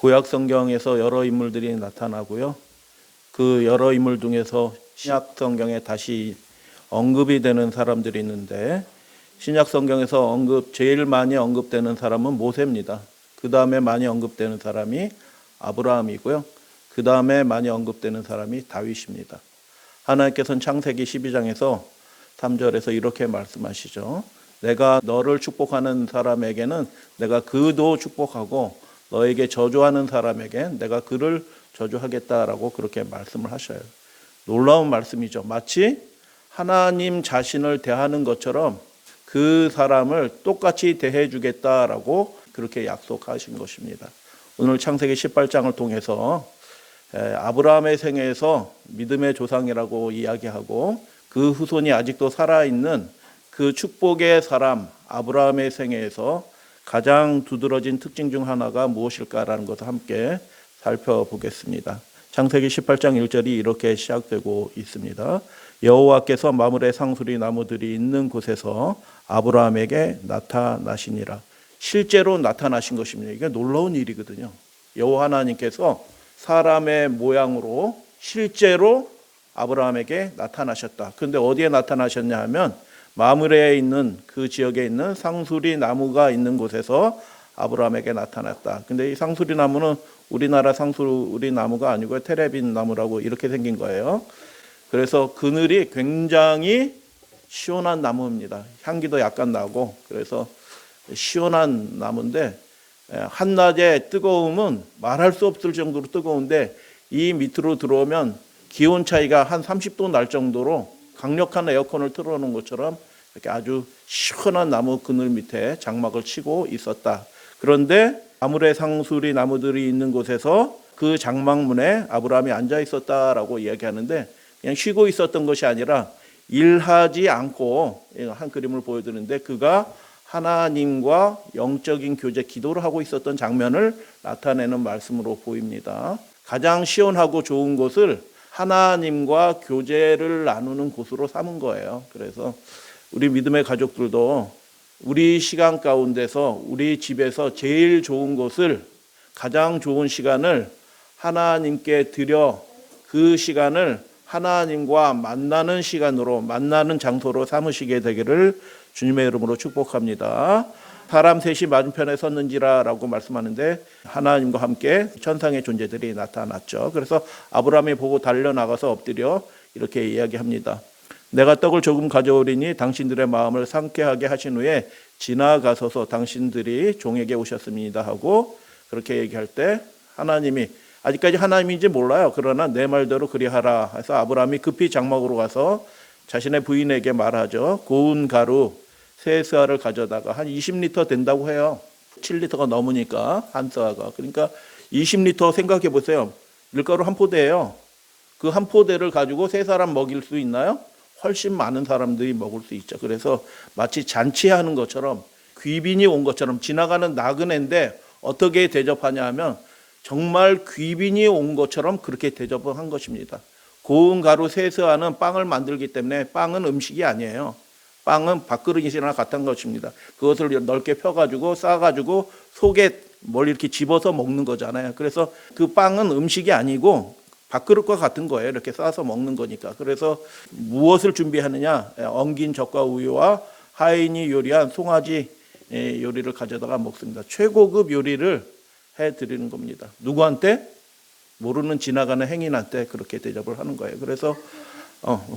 구약 성경에서 여러 인물들이 나타나고요. 그 여러 인물 중에서 신약 성경에 다시 언급이 되는 사람들이 있는데, 신약 성경에서 제일 많이 언급되는 사람은 모세입니다. 그 다음에 많이 언급되는 사람이 아브라함이고요. 그 다음에 많이 언급되는 사람이 다윗입니다. 하나님께서는 창세기 12장에서 3절에서 이렇게 말씀하시죠. 내가 너를 축복하는 사람에게는 내가 그도 축복하고 너에게 저주하는 사람에게 내가 그를 저주하겠다라고 그렇게 말씀을 하셔요. 놀라운 말씀이죠. 마치 하나님 자신을 대하는 것처럼 그 사람을 똑같이 대해주겠다라고 그렇게 약속하신 것입니다. 오늘 창세기 18장을 통해서 아브라함의 생애에서 믿음의 조상이라고 이야기하고 그 후손이 아직도 살아있는 그 축복의 사람 아브라함의 생애에서 가장 두드러진 특징 중 하나가 무엇일까라는 것을 함께 살펴보겠습니다. 창세기 18장 1절이 이렇게 시작되고 있습니다. 여호와께서 마므레 상수리 나무들이 있는 곳에서 아브라함에게 나타나시니라. 실제로 나타나신 것입니다. 이게 놀라운 일이거든요. 여호와 하나님께서 사람의 모양으로 실제로 아브라함에게 나타나셨다. 그런데 어디에 나타나셨냐 하면 마므레에 있는 그 지역에 있는 상수리 나무가 있는 곳에서 아브라함에게 나타났다. 근데 이 상수리 나무는 우리나라 상수리 나무가 아니고 테레빈 나무라고 이렇게 생긴 거예요. 그래서 그늘이 굉장히 시원한 나무입니다. 향기도 약간 나고 그래서 시원한 나무인데 한낮의 뜨거움은 말할 수 없을 정도로 뜨거운데 이 밑으로 들어오면 기온 차이가 한 30도 날 정도로 강력한 에어컨을 틀어놓은 것처럼 이렇게 아주 시원한 나무 그늘 밑에 장막을 치고 있었다. 그런데 마므레 상수리 나무들이 있는 곳에서 그 장막문에 아브라함이 앉아 있었다라고 이야기하는데 그냥 쉬고 있었던 것이 아니라 일하지 않고 한 그림을 보여드리는데 그가 하나님과 영적인 교제 기도를 하고 있었던 장면을 나타내는 말씀으로 보입니다. 가장 시원하고 좋은 곳을 하나님과 교제를 나누는 곳으로 삼은 거예요. 그래서 우리 믿음의 가족들도 우리 시간 가운데서 우리 집에서 제일 좋은 곳을 가장 좋은 시간을 하나님께 드려 그 시간을 하나님과 만나는 시간으로 만나는 장소로 삼으시게 되기를 주님의 이름으로 축복합니다. 사람 셋이 맞은편에 섰는지라라고 말씀하는데 하나님과 함께 천상의 존재들이 나타났죠. 그래서 아브라함이 보고 달려나가서 엎드려 이렇게 이야기합니다. 내가 떡을 조금 가져오리니 당신들의 마음을 상쾌하게 하신 후에 지나가소서 당신들이 종에게 오셨습니다 하고 그렇게 얘기할 때 하나님이 아직까지 하나님인지 몰라요. 그러나 내 말대로 그리하라 해서 아브라함이 급히 장막으로 가서 자신의 부인에게 말하죠. 고운 가루 세 스아를 가져다가 한 20리터 된다고 해요. 7리터가 넘으니까 한 스아가. 그러니까 20리터 생각해 보세요. 밀가루 한 포대예요. 그 한 포대를 가지고 세 사람 먹일 수 있나요? 훨씬 많은 사람들이 먹을 수 있죠. 그래서 마치 잔치하는 것처럼 귀빈이 온 것처럼 지나가는 나그네인데 어떻게 대접하냐 하면 정말 귀빈이 온 것처럼 그렇게 대접을 한 것입니다. 고운 가루 세 스아는 빵을 만들기 때문에 빵은 음식이 아니에요. 빵은 밥그릇이나 같은 것입니다. 그것을 넓게 펴가지고 싸가지고 속에 뭘 이렇게 집어서 먹는 거잖아요. 그래서 그 빵은 음식이 아니고 밥그릇과 같은 거예요. 이렇게 싸서 먹는 거니까. 그래서 무엇을 준비하느냐? 엉긴 젖과 우유와 하인이 요리한 송아지 요리를 가져다가 먹습니다. 최고급 요리를 해드리는 겁니다. 누구한테? 모르는 지나가는 행인한테 그렇게 대접을 하는 거예요. 그래서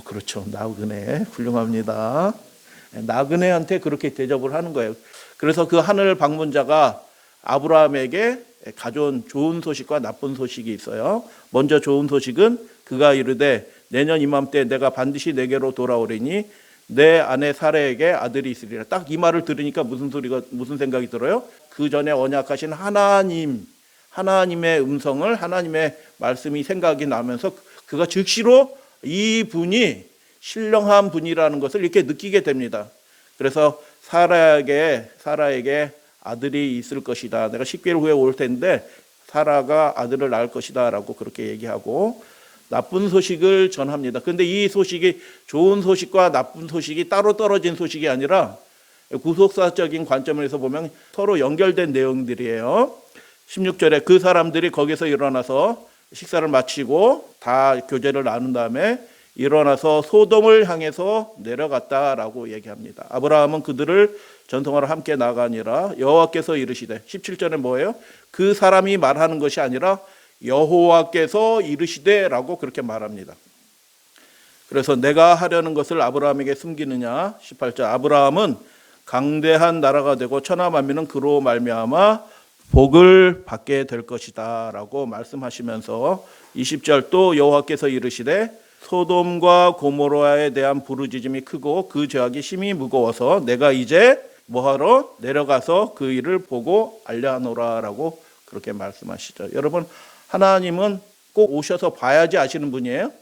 그렇죠. 나그네 훌륭합니다. 나그네한테 그렇게 대접을 하는 거예요. 그래서 그 하늘 방문자가 아브라함에게 가져온 좋은 소식과 나쁜 소식이 있어요. 먼저 좋은 소식은 그가 이르되 내년 이맘때 내가 반드시 내게로 돌아오리니 내 아내 사라에게 아들이 있으리라. 딱 이 말을 들으니까 무슨 생각이 들어요? 그 전에 언약하신 하나님의 음성을 하나님의 말씀이 생각이 나면서 그가 즉시로 이 분이 신령한 분이라는 것을 이렇게 느끼게 됩니다. 그래서 사라에게 아들이 있을 것이다. 내가 10개월 후에 올 텐데 사라가 아들을 낳을 것이다 라고 그렇게 얘기하고 나쁜 소식을 전합니다. 그런데 이 소식이 좋은 소식과 나쁜 소식이 따로 떨어진 소식이 아니라 구속사적인 관점에서 보면 서로 연결된 내용들이에요. 16절에 그 사람들이 거기서 일어나서 식사를 마치고 다 교제를 나눈 다음에 일어나서 소돔을 향해서 내려갔다라고 얘기합니다. 아브라함은 그들을 전통하러 함께 나가니라 여호와께서 이르시되 17절에 뭐예요? 그 사람이 말하는 것이 아니라 여호와께서 이르시되라고 그렇게 말합니다. 그래서 내가 하려는 것을 아브라함에게 숨기느냐? 18절 아브라함은 강대한 나라가 되고 천하 만민은 그로 말미암아 복을 받게 될 것이다 라고 말씀하시면서 20절 또 여호와께서 이르시되 소돔과 고모라에 대한 부르짖음이 크고 그 죄악이 심히 무거워서 내가 이제 뭐하러 내려가서 그 일을 보고 알려하노라 라고 그렇게 말씀하시죠. 여러분 하나님은 꼭 오셔서 봐야지 아시는 분이에요?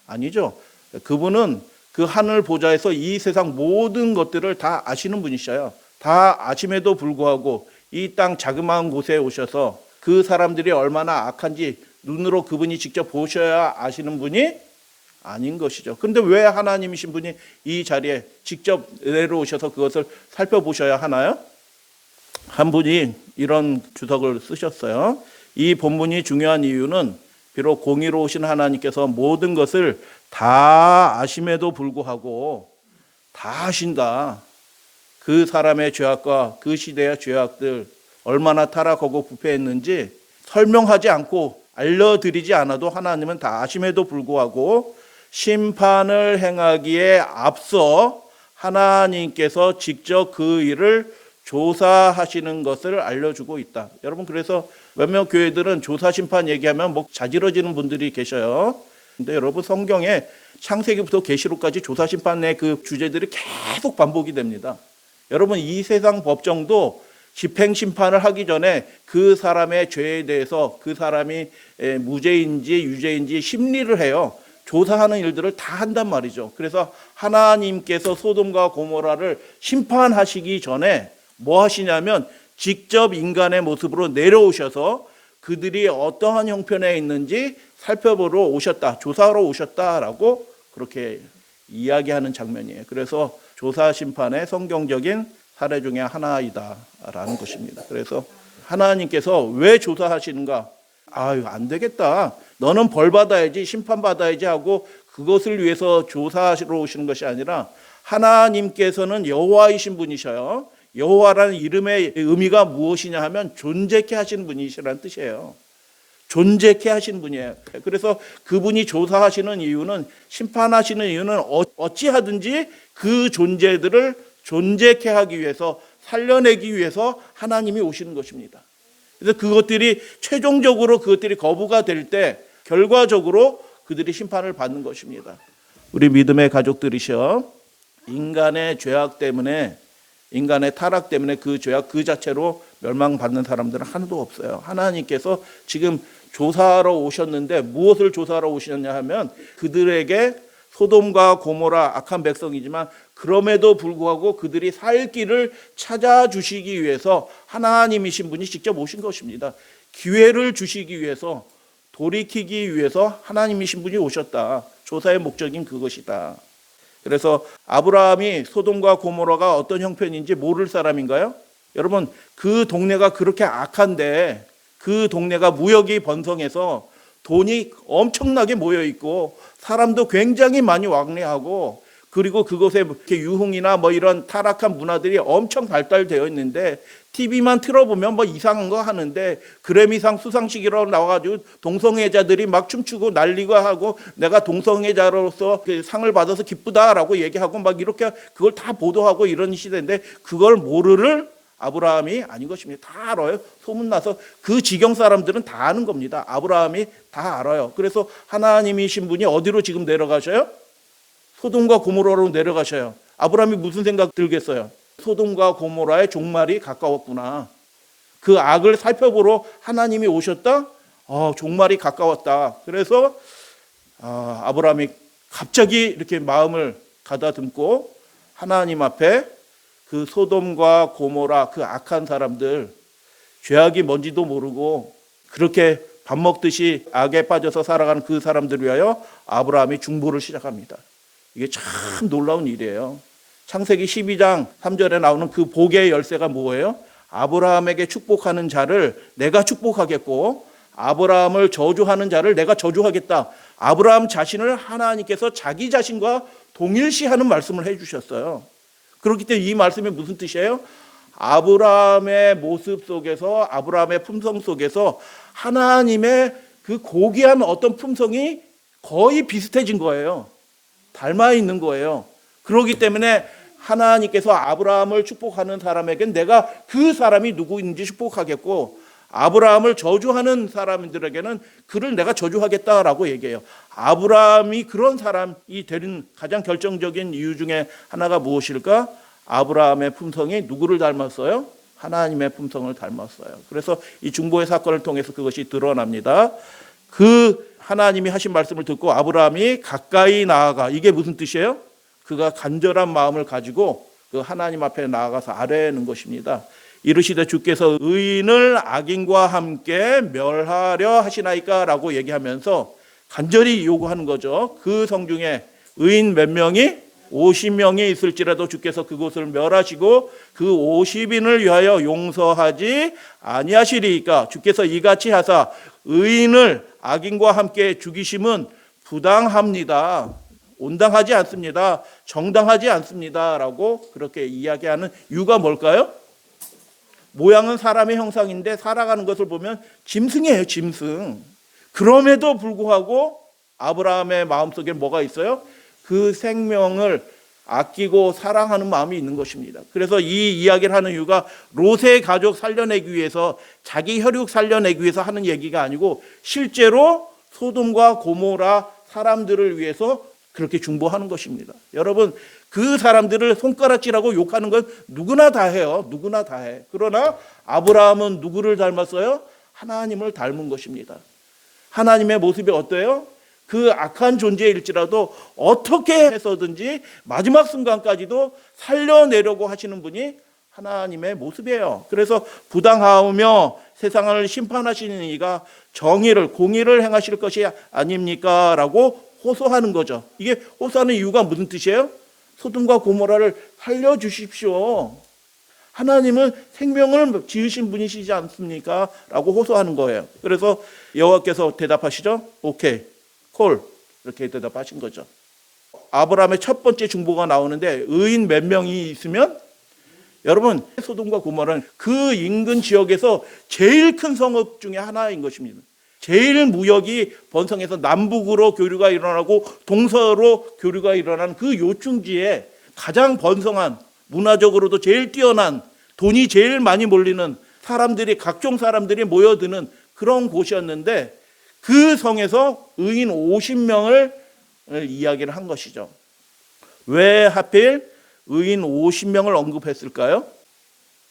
아니죠. 그분은 그 하늘 보좌에서 이 세상 모든 것들을 다 아시는 분이셔요. 다 아심에도 불구하고 이 땅 자그마한 곳에 오셔서 그 사람들이 얼마나 악한지 눈으로 그분이 직접 보셔야 아시는 분이 아닌 것이죠. 그런데 왜 하나님이신 분이 이 자리에 직접 내려오셔서 그것을 살펴보셔야 하나요? 한 분이 이런 주석을 쓰셨어요. 이 본문이 중요한 이유는 비록 공의로우신 하나님께서 모든 것을 다 아심에도 불구하고 다 아신다. 그 사람의 죄악과 그 시대의 죄악들 얼마나 타락하고 부패했는지 설명하지 않고 알려드리지 않아도 하나님은 다 아심에도 불구하고 심판을 행하기에 앞서 하나님께서 직접 그 일을 조사하시는 것을 알려주고 있다. 여러분 그래서 몇몇 교회들은 조사 심판 얘기하면 뭐 자지러지는 분들이 계셔요. 근데 여러분 성경에 창세기부터 계시록까지 조사 심판의 그 주제들이 계속 반복이 됩니다. 여러분 이 세상 법정도 집행 심판을 하기 전에 그 사람의 죄에 대해서 그 사람이 무죄인지 유죄인지 심리를 해요. 조사하는 일들을 다 한단 말이죠. 그래서 하나님께서 소돔과 고모라를 심판하시기 전에 뭐 하시냐면 직접 인간의 모습으로 내려오셔서 그들이 어떠한 형편에 있는지 살펴보러 오셨다. 조사하러 오셨다라고 그렇게 이야기하는 장면이에요. 그래서 조사 심판의 성경적인 사례 중에 하나이다라는 것입니다. 그래서 하나님께서 왜 조사하시는가? 아유, 안 되겠다. 너는 벌 받아야지, 심판 받아야지 하고 그것을 위해서 조사하러 오시는 것이 아니라 하나님께서는 여호와이신 분이셔요. 여호와라는 이름의 의미가 무엇이냐 하면 존재케 하시는 분이시라는 뜻이에요. 존재케 하시는 분이에요. 그래서 그분이 조사하시는 이유는 심판하시는 이유는 어찌하든지 그 존재들을 존재케 하기 위해서 살려내기 위해서 하나님이 오시는 것입니다. 그래서 그것들이 최종적으로 그것들이 거부가 될 때 결과적으로 그들이 심판을 받는 것입니다. 우리 믿음의 가족들이셔 인간의 죄악 때문에 인간의 타락 때문에 그 죄악 그 자체로 멸망받는 사람들은 하나도 없어요. 하나님께서 지금 조사하러 오셨는데 무엇을 조사하러 오셨냐 하면 그들에게 소돔과 고모라 악한 백성이지만 그럼에도 불구하고 그들이 살 길을 찾아주시기 위해서 하나님이신 분이 직접 오신 것입니다. 기회를 주시기 위해서 돌이키기 위해서 하나님이신 분이 오셨다. 조사의 목적인 그것이다. 그래서 아브라함이 소돔과 고모라가 어떤 형편인지 모를 사람인가요? 여러분 그 동네가 그렇게 악한데 그 동네가 무역이 번성해서 돈이 엄청나게 모여 있고 사람도 굉장히 많이 왕래하고 그리고 그곳에 이렇게 유흥이나 뭐 이런 타락한 문화들이 엄청 발달되어 있는데 TV만 틀어보면 뭐 이상한 거 하는데 그래미상 수상식이라고 나와가지고 동성애자들이 막 춤추고 난리고 하고 내가 동성애자로서 그 상을 받아서 기쁘다라고 얘기하고 막 이렇게 그걸 다 보도하고 이런 시대인데 그걸 모르를 아브라함이 아닌 것입니다. 다 알아요. 소문나서 그 지경 사람들은 다 아는 겁니다. 아브라함이 다 알아요. 그래서 하나님이신 분이 어디로 지금 내려가셔요? 소돔과 고모라로 내려가셔요. 아브라함이 무슨 생각 들겠어요? 소돔과 고모라의 종말이 가까웠구나. 그 악을 살펴보러 하나님이 오셨다? 종말이 가까웠다. 그래서 아브라함이 갑자기 이렇게 마음을 가다듬고 하나님 앞에 그 소돔과 고모라 그 악한 사람들 죄악이 뭔지도 모르고 그렇게 밥 먹듯이 악에 빠져서 살아가는 그 사람들 위하여 아브라함이 중보를 시작합니다. 이게 참 놀라운 일이에요. 창세기 12장 3절에 나오는 그 복의 열쇠가 뭐예요? 아브라함에게 축복하는 자를 내가 축복하겠고 아브라함을 저주하는 자를 내가 저주하겠다. 아브라함 자신을 하나님께서 자기 자신과 동일시하는 말씀을 해주셨어요. 그렇기 때문에 이 말씀이 무슨 뜻이에요? 아브라함의 모습 속에서, 아브라함의 품성 속에서 하나님의 그 고귀한 어떤 품성이 거의 비슷해진 거예요. 닮아 있는 거예요. 그렇기 때문에 하나님께서 아브라함을 축복하는 사람에겐 내가 그 사람이 누구인지 축복하겠고 아브라함을 저주하는 사람들에게는 그를 내가 저주하겠다라고 얘기해요. 아브라함이 그런 사람이 되는 가장 결정적인 이유 중에 하나가 무엇일까? 아브라함의 품성이 누구를 닮았어요? 하나님의 품성을 닮았어요. 그래서 이 중보의 사건을 통해서 그것이 드러납니다. 그 하나님이 하신 말씀을 듣고 아브라함이 가까이 나아가, 이게 무슨 뜻이에요? 그가 간절한 마음을 가지고 그 하나님 앞에 나아가서 아뢰는 것입니다. 이르시되 주께서 의인을 악인과 함께 멸하려 하시나이까 라고 얘기하면서 간절히 요구하는 거죠. 그 성중에 의인 몇 명이? 50명이 있을지라도 주께서 그곳을 멸하시고 그 50인을 위하여 용서하지 아니하시리이까. 주께서 이같이 하사 의인을 악인과 함께 죽이심은 부당합니다. 온당하지 않습니다. 정당하지 않습니다. 라고 그렇게 이야기하는 이유가 뭘까요? 모양은 사람의 형상인데 살아가는 것을 보면 짐승이에요. 짐승. 그럼에도 불구하고 아브라함의 마음속에 뭐가 있어요? 그 생명을 아끼고 사랑하는 마음이 있는 것입니다. 그래서 이 이야기를 하는 이유가 롯의 가족 살려내기 위해서, 자기 혈육 살려내기 위해서 하는 얘기가 아니고 실제로 소돔과 고모라 사람들을 위해서 그렇게 중보하는 것입니다. 여러분, 그 사람들을 손가락질하고 욕하는 건 누구나 다 해요. 누구나 다 해. 그러나 아브라함은 누구를 닮았어요? 하나님을 닮은 것입니다. 하나님의 모습이 어때요? 그 악한 존재일지라도 어떻게 해서든지 마지막 순간까지도 살려내려고 하시는 분이 하나님의 모습이에요. 그래서 부당하며 세상을 심판하시는 이가 정의를, 공의를 행하실 것이 아닙니까? 라고 호소하는 거죠. 이게 호소하는 이유가 무슨 뜻이에요? 소돔과 고모라를 살려주십시오. 하나님은 생명을 지으신 분이시지 않습니까? 라고 호소하는 거예요. 그래서 여호와께서 대답하시죠. 오케이, 콜, 이렇게 대답하신 거죠. 아브라함의 첫 번째 중보가 나오는데 의인 몇 명이 있으면, 여러분, 소돔과 고모라는 그 인근 지역에서 제일 큰 성읍 중에 하나인 것입니다. 제일 무역이 번성해서 남북으로 교류가 일어나고 동서로 교류가 일어나는 그 요충지에 가장 번성한, 문화적으로도 제일 뛰어난, 돈이 제일 많이 몰리는 사람들이, 각종 사람들이 모여드는 그런 곳이었는데 그 성에서 의인 50명을 이야기를 한 것이죠. 왜 하필 의인 50명을 언급했을까요?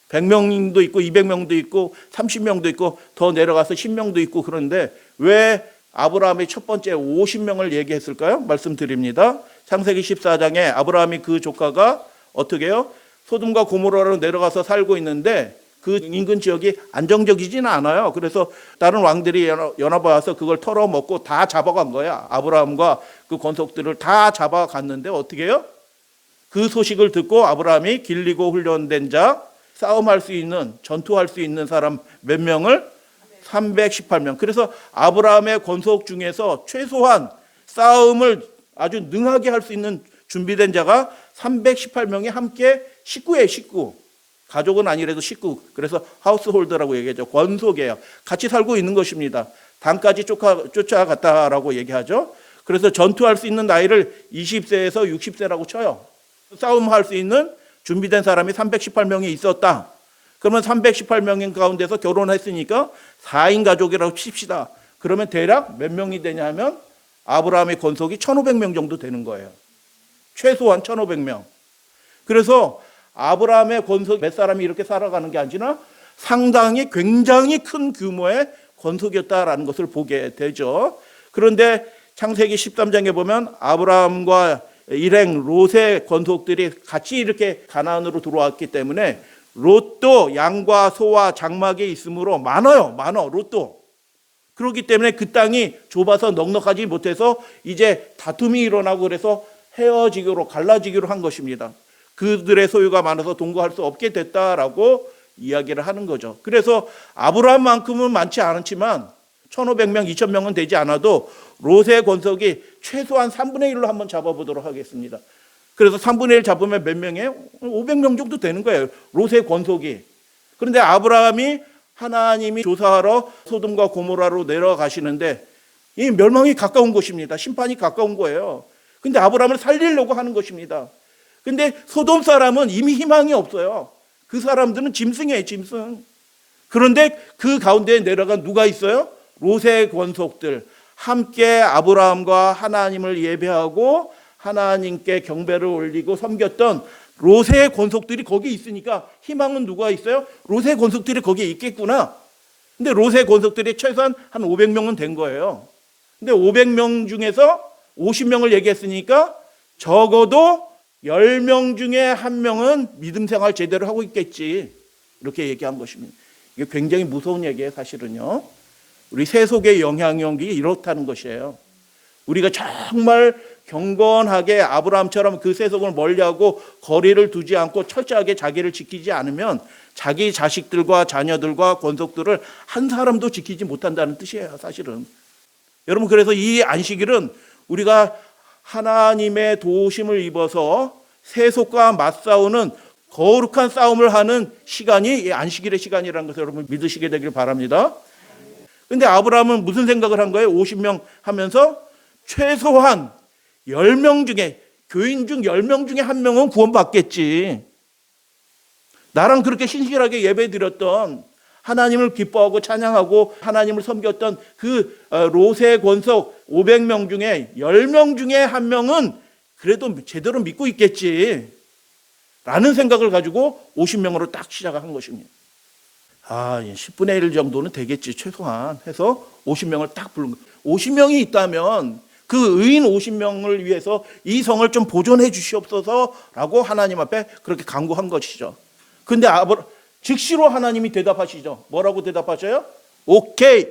100명도 있고 200명도 있고 30명도 있고 더 내려가서 10명도 있고, 그런데 왜 아브라함의 첫 번째 50명을 얘기했을까요? 말씀드립니다. 창세기 14장에 아브라함이 그 조카가 어떻게 해요? 소돔과 고모라로 내려가서 살고 있는데 그 인근 지역이 안정적이지는 않아요. 그래서 다른 왕들이 연합 와서 그걸 털어먹고 다 잡아간 거야. 아브라함과 그 권속들을 다 잡아갔는데 어떻게 해요? 그 소식을 듣고 아브라함이 길리고 훈련된 자, 싸움할 수 있는, 전투할 수 있는 사람 몇 명을? 318명. 그래서 아브라함의 권속 중에서 최소한 싸움을 아주 능하게 할 수 있는 준비된 자가 318명이 함께 식구예요. 식구. 가족은 아니라도 식구. 그래서 하우스홀더라고 얘기하죠. 권속이에요. 같이 살고 있는 것입니다. 단까지 쫓아갔다라고 얘기하죠. 그래서 전투할 수 있는 나이를 20세에서 60세라고 쳐요. 싸움할 수 있는 준비된 사람이 318명이 있었다. 그러면 318명 가운데서 결혼했으니까 4인 가족이라고 칩시다. 그러면 대략 몇 명이 되냐 하면 아브라함의 권속이 1500명 정도 되는 거예요. 최소한 1500명. 그래서 아브라함의 권속 몇 사람이 이렇게 살아가는 게 아니라 상당히 굉장히 큰 규모의 권속이었다라는 것을 보게 되죠. 그런데 창세기 13장에 보면 아브라함과 일행 롯의 권속들이 같이 이렇게 가나안으로 들어왔기 때문에 롯도 양과 소와 장막이 있으므로 많아요. 롯도. 그렇기 때문에 그 땅이 좁아서 넉넉하지 못해서 이제 다툼이 일어나고 그래서 헤어지기로, 갈라지기로 한 것입니다. 그들의 소유가 많아서 동거할 수 없게 됐다라고 이야기를 하는 거죠. 그래서 아브라함만큼은 많지 않지만 1,500명, 2,000명은 되지 않아도 롯의 권속이 최소한 3분의 1로 한번 잡아보도록 하겠습니다. 그래서 3분의 1 잡으면 몇 명이에요? 500명 정도 되는 거예요. 롯의 권속이. 그런데 아브라함이 하나님이 조사하러 소돔과 고모라로 내려가시는데 이 멸망이 가까운 곳입니다. 심판이 가까운 거예요. 근데 아브라함을 살리려고 하는 것입니다. 근데 소돔 사람은 이미 희망이 없어요. 그 사람들은 짐승이에요, 짐승. 그런데 그 가운데에 내려간 누가 있어요? 롯의 권속들. 함께 아브라함과 하나님을 예배하고 하나님께 경배를 올리고 섬겼던 롯의 권속들이 거기 있으니까 희망은 누가 있어요? 롯의 권속들이 거기에 있겠구나. 근데 롯의 권속들이 최소한 한 500명은 된 거예요. 근데 500명 중에서 50명을 얘기했으니까 적어도 10명 중에 1명은 믿음 생활 제대로 하고 있겠지. 이렇게 얘기한 것입니다. 이게 굉장히 무서운 얘기예요, 사실은요. 우리 세속의 영향력이 이렇다는 것이에요. 우리가 정말 경건하게 아브라함처럼 그 세속을 멀리하고 거리를 두지 않고 철저하게 자기를 지키지 않으면 자기 자식들과 자녀들과 권속들을 한 사람도 지키지 못한다는 뜻이에요, 사실은. 여러분, 그래서 이 안식일은 우리가 하나님의 도우심을 입어서 세속과 맞싸우는 거룩한 싸움을 하는 시간이 이 안식일의 시간이라는 것을 여러분 믿으시게 되길 바랍니다. 근데 아브라함은 무슨 생각을 한 거예요? 50명 하면서 최소한 10명 중에, 교인 중 10명 중에 1명은 구원받겠지. 나랑 그렇게 신실하게 예배드렸던, 하나님을 기뻐하고 찬양하고 하나님을 섬겼던 그 롯의 권속 500명 중에 10명 중에 1명은 그래도 제대로 믿고 있겠지 라는 생각을 가지고 50명으로 딱 시작한 것입니다. 10분의 1 정도는 되겠지 최소한 해서 50명을 딱 부른 거예요. 50명이 있다면 그 의인 50명을 위해서 이 성을 좀 보존해 주시옵소서라고 하나님 앞에 그렇게 간구한 것이죠. 근데 즉시로 하나님이 대답하시죠. 뭐라고 대답하셔요? 오케이.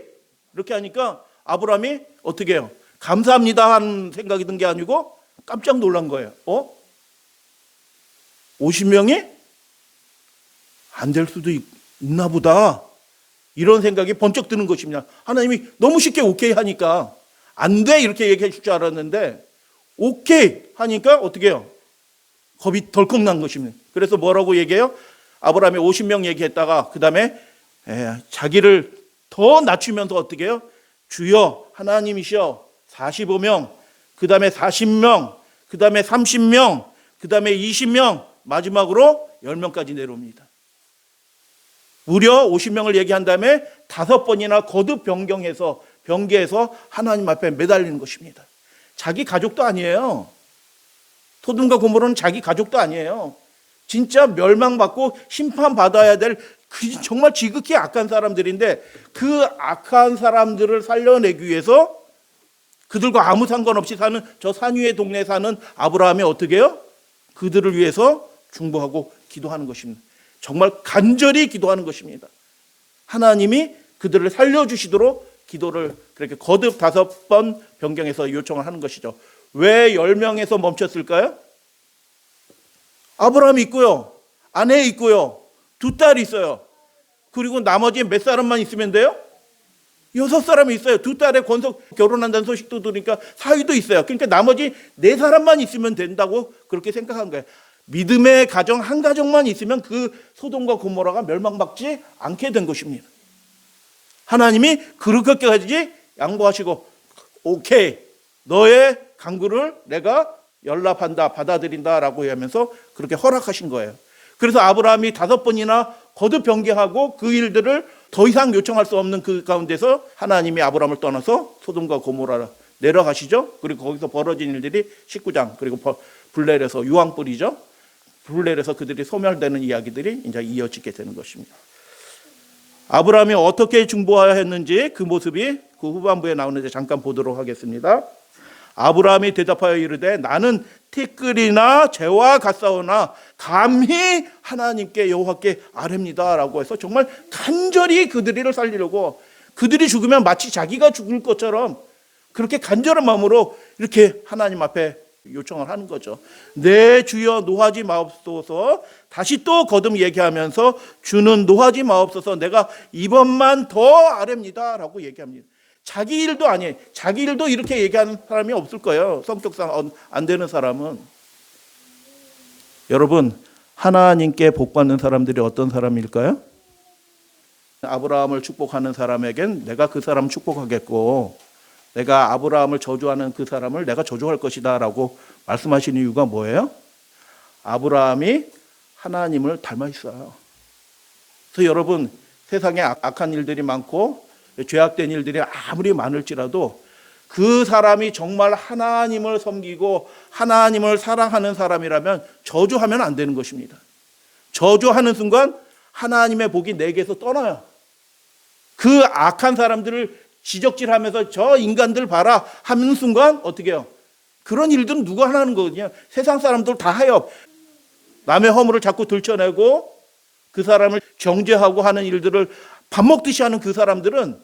이렇게 하니까 아브라함이 어떻게 해요? 감사합니다 하는 생각이 든 게 아니고 깜짝 놀란 거예요. 50명이 안 될 수도 있나 보다. 이런 생각이 번쩍 드는 것입니다. 하나님이 너무 쉽게 오케이 하니까 안 돼 이렇게 얘기해 줄 줄 알았는데 오케이 하니까 어떻게 해요? 겁이 덜컥 난 것입니다. 그래서 뭐라고 얘기해요? 아브라함이 50명 얘기했다가 그 다음에 자기를 더 낮추면서 어떻게 해요? 주여 하나님이시여 45명, 그 다음에 40명, 그 다음에 30명, 그 다음에 20명, 마지막으로 10명까지 내려옵니다. 무려 50명을 얘기한 다음에 5번이나 거듭 변개해서 하나님 앞에 매달리는 것입니다. 자기 가족도 아니에요. 소돔과 고모라는 자기 가족도 아니에요. 진짜 멸망받고 심판받아야 될 정말 지극히 악한 사람들인데 그 악한 사람들을 살려내기 위해서 그들과 아무 상관없이 사는 저 산 위의 동네에 사는 아브라함이 어떻게 해요? 그들을 위해서 중보하고 기도하는 것입니다. 정말 간절히 기도하는 것입니다. 하나님이 그들을 살려주시도록 기도를 그렇게 거듭 5번 변경해서 요청을 하는 것이죠. 왜 10명에서 멈췄을까요? 아브라함이 있고요. 아내 있고요. 2딸이 있어요. 그리고 나머지 몇 사람만 있으면 돼요? 6사람이 있어요. 2딸의 권속 결혼한다는 소식도 들으니까 사위도 있어요. 그러니까 나머지 4사람만 있으면 된다고 그렇게 생각한 거예요. 믿음의 가정 한 가정만 있으면 그 소돔과 고모라가 멸망받지 않게 된 것입니다. 하나님이 그렇게까지 양보하시고 오케이 너의 간구를 내가 연락한다 받아들인다라고 하면서 그렇게 허락하신 거예요. 그래서 아브라함이 5번이나 거듭 변개하고 그 일들을 더 이상 요청할 수 없는 그 가운데서 하나님이 아브라함을 떠나서 소돔과 고모라 내려가시죠. 그리고 거기서 벌어진 일들이 19장 그리고 블레에서 유황불이죠. 블레에서 그들이 소멸되는 이야기들이 이제 이어지게 되는 것입니다. 아브라함이 어떻게 중보하였는지 그 모습이 그 후반부에 나오는데 잠깐 보도록 하겠습니다. 아브라함이 대답하여 이르되 나는 티끌이나 재와 같사오나 감히 하나님께 여호와께 아뢰입니다라고 해서 정말 간절히 그들을 살리려고 그들이 죽으면 마치 자기가 죽을 것처럼 그렇게 간절한 마음으로 이렇게 하나님 앞에 요청을 하는 거죠. 내 주여 노하지 마옵소서. 다시 또 거듭 얘기하면서 주는 노하지 마옵소서. 내가 이번만 더 아뢰입니다 라고 얘기합니다. 자기 일도 아니에요. 자기 일도 이렇게 얘기하는 사람이 없을 거예요. 성격상 안 되는 사람은. 여러분, 하나님께 복받는 사람들이 어떤 사람일까요? 아브라함을 축복하는 사람에겐 내가 그 사람 축복하겠고, 내가 아브라함을 저주하는 그 사람을 내가 저주할 것이다 라고 말씀하시는 이유가 뭐예요? 아브라함이 하나님을 닮아 있어요. 그래서 여러분, 세상에 악한 일들이 많고 죄악된 일들이 아무리 많을지라도 그 사람이 정말 하나님을 섬기고 하나님을 사랑하는 사람이라면 저주하면 안 되는 것입니다. 저주하는 순간 하나님의 복이 내게서 떠나요. 그 악한 사람들을 지적질하면서 저 인간들 봐라 하는 순간 어떻게 해요? 그런 일들은 누가 하는 거거든요. 세상 사람들 다 해요. 남의 허물을 자꾸 들춰내고 그 사람을 정죄하고 하는 일들을 밥 먹듯이 하는 그 사람들은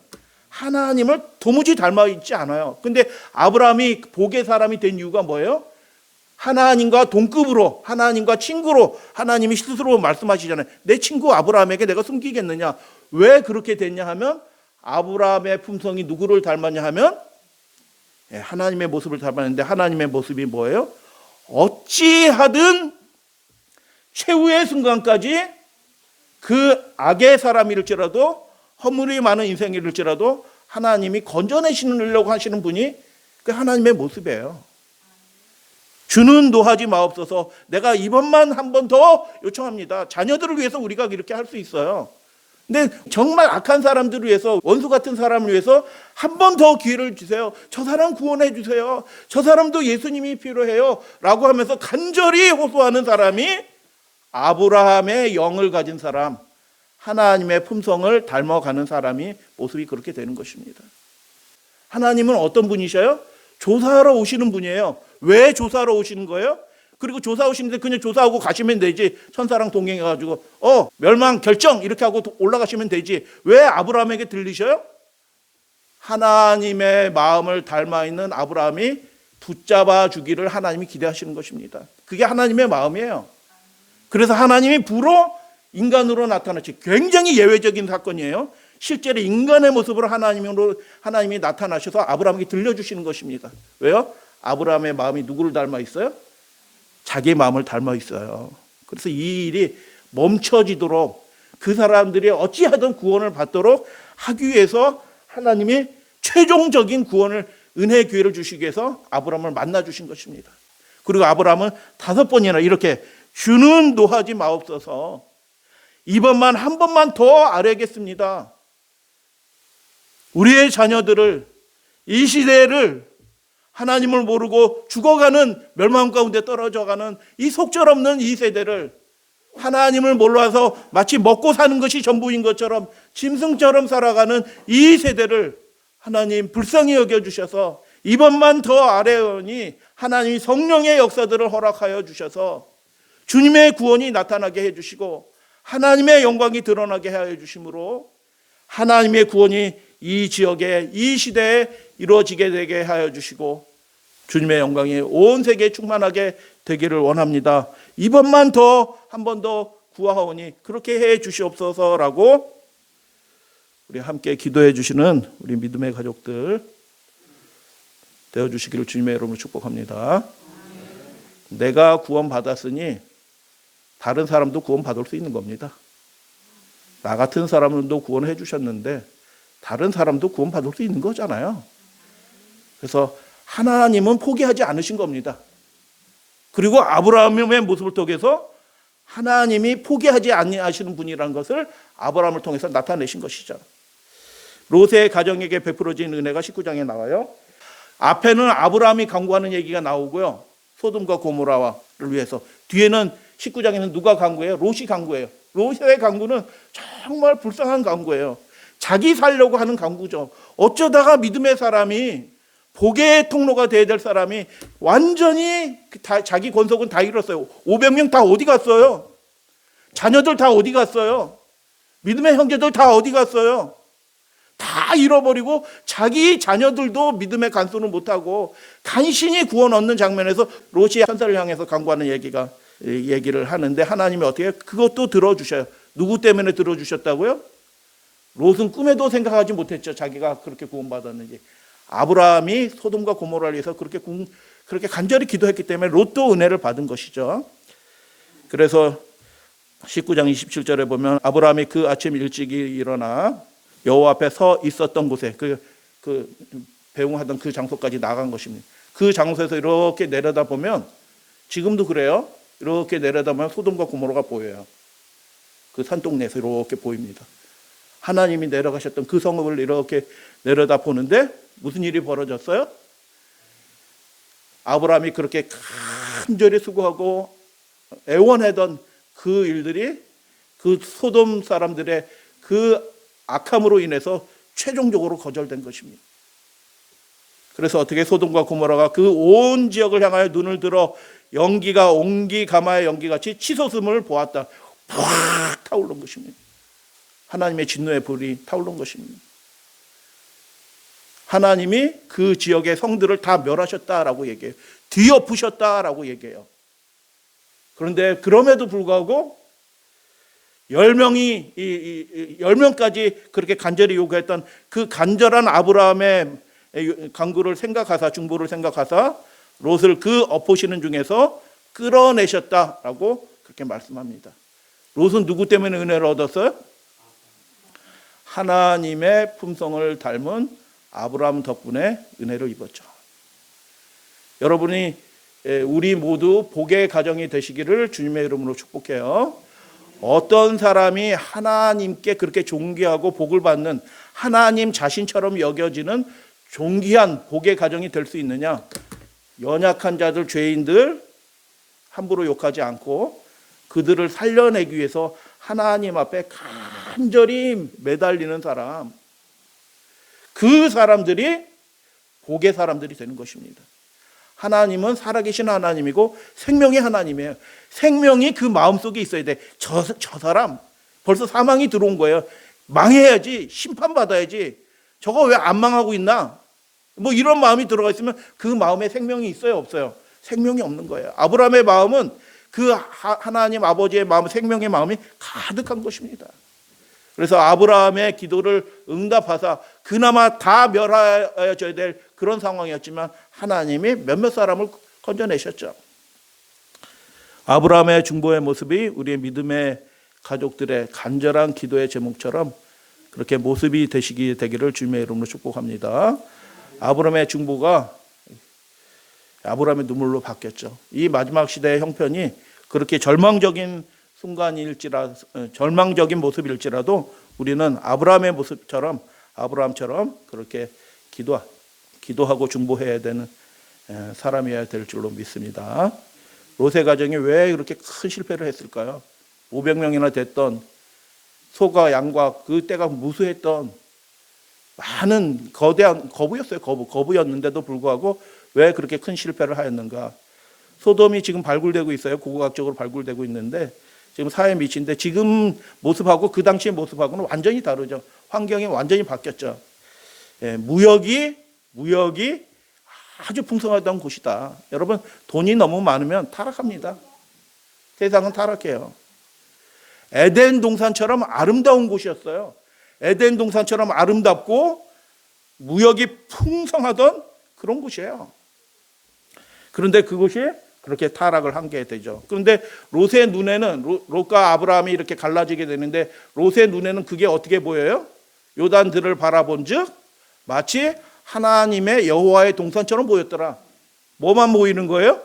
하나님을 도무지 닮아 있지 않아요. 근데 아브라함이 복의 사람이 된 이유가 뭐예요? 하나님과 동급으로, 하나님과 친구로 하나님이 스스로 말씀하시잖아요. 내 친구 아브라함에게 내가 숨기겠느냐? 왜 그렇게 됐냐 하면 아브라함의 품성이 누구를 닮았냐 하면 하나님의 모습을 닮았는데 하나님의 모습이 뭐예요? 어찌하든 최후의 순간까지 그 악의 사람일지라도 허물이 많은 인생일지라도 하나님이 건져내시려고 하시는 분이 그 하나님의 모습이에요. 주는 노하지 마옵소서. 내가 이번만 한 번 더 요청합니다. 자녀들을 위해서 우리가 이렇게 할 수 있어요. 근데 정말 악한 사람들을 위해서, 원수 같은 사람을 위해서 한 번 더 기회를 주세요. 저 사람 구원해 주세요. 저 사람도 예수님이 필요해요 라고 하면서 간절히 호소하는 사람이 아브라함의 영을 가진 사람, 하나님의 품성을 닮아가는 사람이 모습이 그렇게 되는 것입니다. 하나님은 어떤 분이셔요? 조사하러 오시는 분이에요. 왜 조사하러 오시는 거예요? 그리고 조사 오시는데 그냥 조사하고 가시면 되지. 천사랑 동행해가지고 멸망 결정 이렇게 하고 올라가시면 되지. 왜 아브라함에게 들리셔요? 하나님의 마음을 닮아 있는 아브라함이 붙잡아 주기를 하나님이 기대하시는 것입니다. 그게 하나님의 마음이에요. 그래서 하나님이 불어 인간으로 나타나시. 굉장히 예외적인 사건이에요. 실제로 인간의 모습으로 하나님이 나타나셔서 아브라함에게 들려주시는 것입니다. 왜요? 아브라함의 마음이 누구를 닮아 있어요? 자기의 마음을 닮아 있어요. 그래서 이 일이 멈춰지도록 그 사람들이 어찌하든 구원을 받도록 하기 위해서 하나님이 최종적인 구원을 은혜의 기회를 주시기 위해서 아브라함을 만나 주신 것입니다. 그리고 아브라함은 5번이나 이렇게 주는 노하지 마옵소서. 이번만 한 번만 더 아뢰겠습니다. 우리의 자녀들을, 이 시대를 하나님을 모르고 죽어가는, 멸망 가운데 떨어져가는 이 속절없는 이 세대를 하나님을 몰라서 마치 먹고 사는 것이 전부인 것처럼 짐승처럼 살아가는 이 세대를 하나님 불쌍히 여겨주셔서 이번만 더 아뢰오니 하나님이 성령의 역사들을 허락하여 주셔서 주님의 구원이 나타나게 해주시고 하나님의 영광이 드러나게 하여 주심으로 하나님의 구원이 이 지역에, 이 시대에 이루어지게 되게 하여 주시고 주님의 영광이 온 세계에 충만하게 되기를 원합니다. 이번만 더 한 번 더 구하오니 그렇게 해 주시옵소서라고 우리 함께 기도해 주시는 우리 믿음의 가족들 되어 주시기를 주님의 이름으로 축복합니다. 내가 구원받았으니 다른 사람도 구원받을 수 있는 겁니다. 나 같은 사람도 구원해 주셨는데 다른 사람도 구원받을 수 있는 거잖아요. 그래서 하나님은 포기하지 않으신 겁니다. 그리고 아브라함의 모습을 통해서 하나님이 포기하지 아니하시는 분이라는 것을 아브라함을 통해서 나타내신 것이죠. 롯의 가정에게 베풀어진 은혜가 19장에 나와요. 앞에는 아브라함이 간구하는 얘기가 나오고요. 소돔과 고모라를 위해서. 뒤에는 19장에는 누가 간구해요? 롯이 간구해요. 롯의 간구는 정말 불쌍한 간구예요. 자기 살려고 하는 간구죠. 어쩌다가 믿음의 사람이, 복의 통로가 되어야 될 사람이 완전히 자기 권속은 다 잃었어요. 500명 다 어디 갔어요? 자녀들 다 어디 갔어요? 믿음의 형제들 다 어디 갔어요? 다 잃어버리고 자기 자녀들도 믿음의 간수를 못하고 간신히 구원 얻는 장면에서 롯이 천사를 향해서 간구하는 얘기를 하는데 하나님이 어떻게 그것도 들어주셔요. 누구 때문에 들어주셨다고요? 롯은 꿈에도 생각하지 못했죠. 자기가 그렇게 구원받았는지. 아브라함이 소돔과 고모라를 위해서 그렇게 간절히 기도했기 때문에 롯도 은혜를 받은 것이죠. 그래서 19장 27절에 보면 아브라함이 그 아침 일찍이 일어나 여호와 앞에 서 있었던 곳에 그 배웅하던 그 장소까지 나간 것입니다. 그 장소에서 이렇게 내려다보면 지금도 그래요. 이렇게 내려다보면 소돔과 고모라가 보여요. 그 산동네에서 이렇게 보입니다. 하나님이 내려가셨던 그 성읍을 이렇게 내려다보는데 무슨 일이 벌어졌어요? 아브라함이 그렇게 간절히 수고하고 애원하던 그 일들이 그 소돔 사람들의 그 악함으로 인해서 최종적으로 거절된 것입니다. 그래서 어떻게 소돔과 고모라가 그 온 지역을 향하여 눈을 들어 연기가 옹기 가마의 연기같이 치솟음을 보았다. 팍 타오른 것입니다. 하나님의 진노의 불이 타오른 것입니다. 하나님이 그 지역의 성들을 다 멸하셨다라고 얘기해요. 뒤엎으셨다라고 얘기해요. 그런데 그럼에도 불구하고 10명까지 그렇게 간절히 요구했던 그 간절한 아브라함의 간구를 생각하사, 중보를 생각하사 롯을 그 엎으시는 중에서 끌어내셨다라고 그렇게 말씀합니다. 롯은 누구 때문에 은혜를 얻었어요? 하나님의 품성을 닮은 아브라함 덕분에 은혜를 입었죠. 여러분이 우리 모두 복의 가정이 되시기를 주님의 이름으로 축복해요. 어떤 사람이 하나님께 그렇게 존귀하고 복을 받는 하나님 자신처럼 여겨지는 존귀한 복의 가정이 될 수 있느냐? 연약한 자들, 죄인들 함부로 욕하지 않고 그들을 살려내기 위해서 하나님 앞에 간절히 매달리는 사람, 그 사람들이 복의 사람들이 되는 것입니다. 하나님은 살아계신 하나님이고 생명의 하나님이에요. 생명이 그 마음속에 있어야 돼. 저 사람 벌써 사망이 들어온 거예요. 망해야지, 심판받아야지. 저거 왜 안 망하고 있나? 뭐 이런 마음이 들어가 있으면 그 마음에 생명이 있어요, 없어요? 생명이 없는 거예요. 아브라함의 마음은 그 하나님 아버지의 마음, 생명의 마음이 가득한 것입니다. 그래서 아브라함의 기도를 응답하사 그나마 다 멸하여져야 될 그런 상황이었지만 하나님이 몇몇 사람을 건져내셨죠. 아브라함의 중보의 모습이 우리의 믿음의 가족들의 간절한 기도의 제목처럼 그렇게 모습이 되기를 주님의 이름으로 축복합니다. 아브라함의 중보가 아브라함의 눈물로 바뀌었죠. 이 마지막 시대의 형편이 그렇게 절망적인 절망적인 모습일지라도 우리는 아브라함의 모습처럼 아브라함처럼 그렇게 기도하고 중보해야 되는 사람이어야 될 줄로 믿습니다. 롯의 가정이 왜 그렇게 큰 실패를 했을까요? 500명이나 됐던 소가 양과 그 때가 무수했던 많은 거대한 거부였어요. 거부였는데도 불구하고 왜 그렇게 큰 실패를 하였는가? 소돔이 지금 발굴되고 있어요. 고고학적으로 발굴되고 있는데 지금 사회 미치인데 지금 모습하고 그 당시의 모습하고는 완전히 다르죠. 환경이 완전히 바뀌었죠. 무역이 아주 풍성하던 곳이다. 여러분 돈이 너무 많으면 타락합니다. 세상은 타락해요. 에덴 동산처럼 아름다운 곳이었어요. 에덴 동산처럼 아름답고 무역이 풍성하던 그런 곳이에요. 그런데 그곳이 그렇게 타락을 한 게 되죠. 그런데 롯의 눈에는 롯과 아브라함이 이렇게 갈라지게 되는데 롯의 눈에는 그게 어떻게 보여요? 요단들을 바라본즉 마치 하나님의 여호와의 동산처럼 보였더라. 뭐만 보이는 거예요?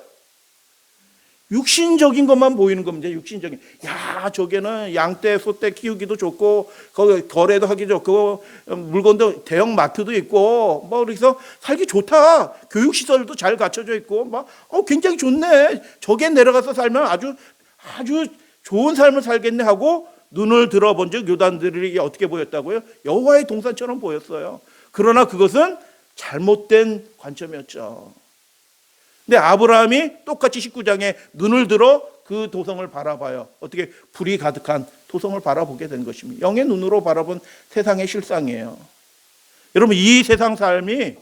육신적인 것만 보이는 겁니다. 육신적인. 야, 저게는 양떼, 소떼 키우기도 좋고, 거기 거래도 하기 좋고, 물건도 대형 마트도 있고, 뭐 그래서 살기 좋다. 교육시설도 잘 갖춰져 있고, 막 굉장히 좋네. 저게 내려가서 살면 아주 좋은 삶을 살겠네 하고 눈을 들어본즉 요단들이 어떻게 보였다고요? 여호와의 동산처럼 보였어요. 그러나 그것은 잘못된 관점이었죠. 근데 아브라함이 똑같이 19장에 눈을 들어 그 도성을 바라봐요. 어떻게 불이 가득한 도성을 바라보게 된 것입니다. 영의 눈으로 바라본 세상의 실상이에요. 여러분, 이 세상 삶이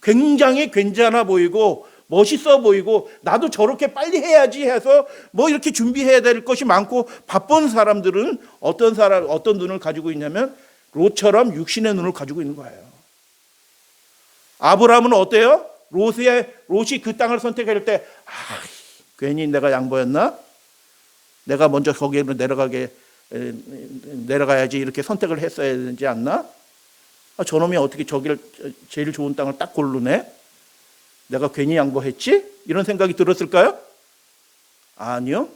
굉장히 괜찮아 보이고 멋있어 보이고 나도 저렇게 빨리 해야지 해서 뭐 이렇게 준비해야 될 것이 많고 바쁜 사람들은 어떤 눈을 가지고 있냐면 롯처럼 육신의 눈을 가지고 있는 거예요. 아브라함은 어때요? 롯이 그 땅을 선택할 때 괜히 내가 양보였나? 내가 먼저 거기로 내려가야지 이렇게 선택을 했어야 되지 않나? 저놈이 어떻게 저기를 제일 좋은 땅을 딱 고르네? 내가 괜히 양보했지? 이런 생각이 들었을까요? 아니요.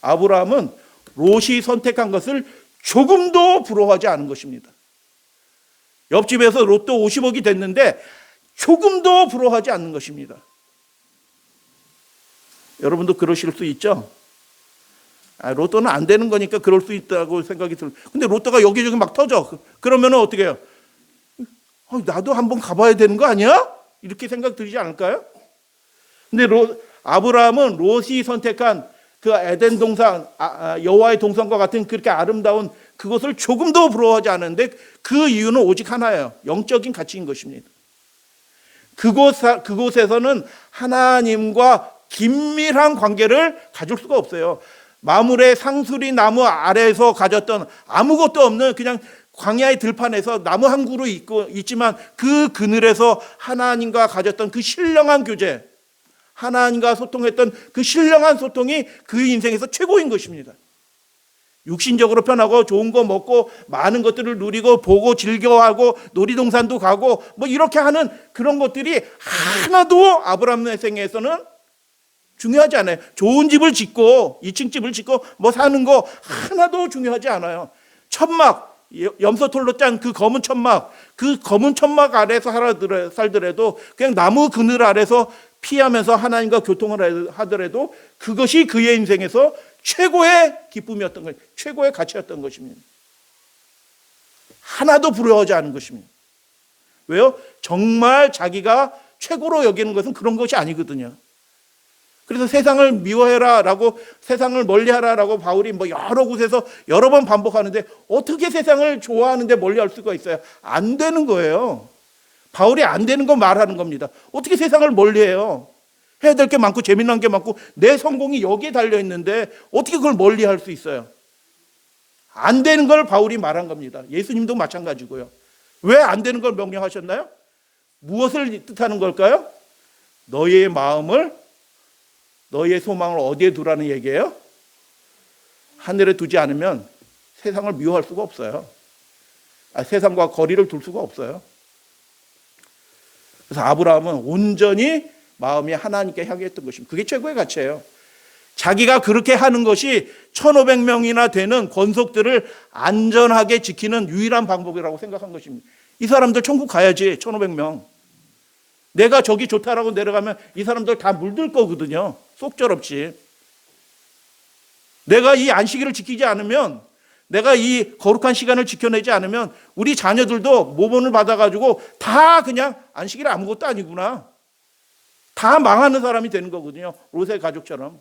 아브라함은 롯이 선택한 것을 조금도 부러워하지 않은 것입니다. 옆집에서 로또 50억이 됐는데 조금도 부러워하지 않는 것입니다. 여러분도 그러실 수 있죠? 로또는 안 되는 거니까 그럴 수 있다고 생각이 들어요. 근데 로또가 여기저기 막 터져. 그러면 어떻게 해요? 나도 한번 가봐야 되는 거 아니야? 이렇게 생각 들지 않을까요? 근데 아브라함은 롯이 선택한 그 에덴 동산, 여호와의 동산과 같은 그렇게 아름다운 그것을 조금도 부러워하지 않는데 그 이유는 오직 하나예요. 영적인 가치인 것입니다. 그곳에서는 하나님과 긴밀한 관계를 가질 수가 없어요. 마물의 상수리 나무 아래에서 가졌던 아무것도 없는 그냥 광야의 들판에서 나무 한 그루 있지만 그 그늘에서 하나님과 가졌던 그 신령한 교제, 하나님과 소통했던 그 신령한 소통이 그 인생에서 최고인 것입니다. 육신적으로 편하고 좋은 거 먹고 많은 것들을 누리고 보고 즐겨하고 놀이동산도 가고 뭐 이렇게 하는 그런 것들이 하나도 아브라함의 생애에서는 중요하지 않아요. 좋은 집을 짓고 2층 집을 짓고 뭐 사는 거 하나도 중요하지 않아요. 천막, 염소털로 짠 그 검은 천막, 그 검은 천막 아래에서 살더라도 그냥 나무 그늘 아래서 피하면서 하나님과 교통을 하더라도 그것이 그의 인생에서 최고의 기쁨이었던 거예요. 최고의 가치였던 것입니다. 하나도 부러워하지 않은 것입니다. 왜요? 정말 자기가 최고로 여기는 것은 그런 것이 아니거든요. 그래서 세상을 미워해라라고, 세상을 멀리하라라고 바울이 뭐 여러 곳에서 여러 번 반복하는데 어떻게 세상을 좋아하는데 멀리할 수가 있어요? 안 되는 거예요. 바울이 안 되는 거 말하는 겁니다. 어떻게 세상을 멀리해요? 해야 될 게 많고 재미난 게 많고 내 성공이 여기에 달려 있는데 어떻게 그걸 멀리할 수 있어요? 안 되는 걸 바울이 말한 겁니다. 예수님도 마찬가지고요. 왜 안 되는 걸 명령하셨나요? 무엇을 뜻하는 걸까요? 너희의 마음을, 너희의 소망을 어디에 두라는 얘기예요? 하늘에 두지 않으면 세상을 미워할 수가 없어요. 세상과 거리를 둘 수가 없어요. 그래서 아브라함은 온전히 마음이 하나님께 향했던 것입니다. 그게 최고의 가치예요. 자기가 그렇게 하는 것이 1500명이나 되는 권속들을 안전하게 지키는 유일한 방법이라고 생각한 것입니다. 이 사람들 천국 가야지, 1500명. 내가 저기 좋다라고 내려가면 이 사람들 다 물들 거거든요. 속절없이. 내가 이 안식일을 지키지 않으면, 내가 이 거룩한 시간을 지켜내지 않으면 우리 자녀들도 모범을 받아가지고 다 그냥 안식일 아무것도 아니구나. 다 망하는 사람이 되는 거거든요. 롯의 가족처럼.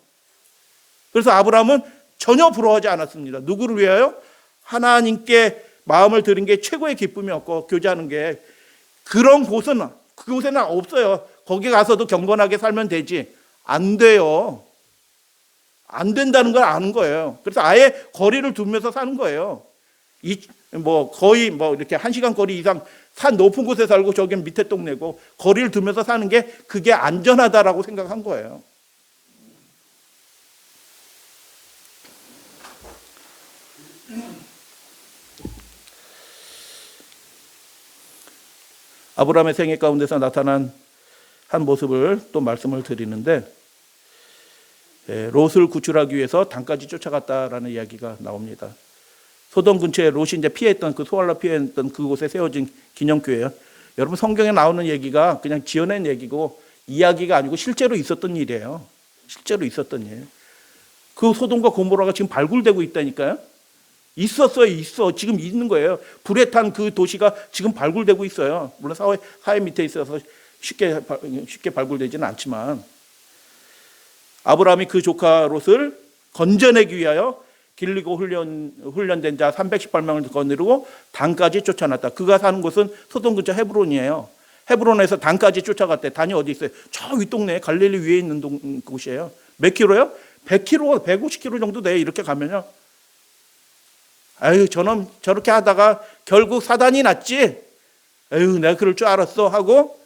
그래서 아브라함은 전혀 부러워하지 않았습니다. 누구를 위하여? 하나님께 마음을 드린 게 최고의 기쁨이었고 교제하는 게, 그런 곳은 그곳에는 없어요. 거기 가서도 경건하게 살면 되지. 안 돼요. 안 된다는 걸 아는 거예요. 그래서 아예 거리를 두면서 사는 거예요. 거의 이렇게 1시간 거리 이상 산 높은 곳에 살고 저기는 밑에 동네고 거리를 두면서 사는 게 그게 안전하다라고 생각한 거예요. 아브라함의 생애 가운데서 나타난 한 모습을 또 말씀을 드리는데, 롯을 구출하기 위해서 단까지 쫓아갔다라는 이야기가 나옵니다. 소돔 근처에 롯이 이제 피했던 그 소알라 피했던 그곳에 세워진 기념교회예요. 여러분, 성경에 나오는 얘기가 그냥 지어낸 얘기고 이야기가 아니고 실제로 있었던 일이에요. 실제로 있었던 일. 그 소돔과 고모라가 지금 발굴되고 있다니까요. 있어. 지금 있는 거예요. 불에 탄 그 도시가 지금 발굴되고 있어요. 물론 사회 밑에 있어서 쉽게 발굴되지는 않지만, 아브라함이 그 조카 롯을 건져내기 위하여 길리고 훈련된 자 318명을 거느리고 단까지 쫓아났다. 그가 사는 곳은 소돔 근처 헤브론이에요. 헤브론에서 단까지 쫓아갔대. 단이 어디 있어요? 저 윗동네 갈릴리 위에 있는 곳이에요. 몇 킬로요? 100킬로, 150킬로 정도 돼요. 이렇게 가면요. 아유, 저놈 저렇게 하다가 결국 사단이 났지. 아유, 내가 그럴 줄 알았어 하고,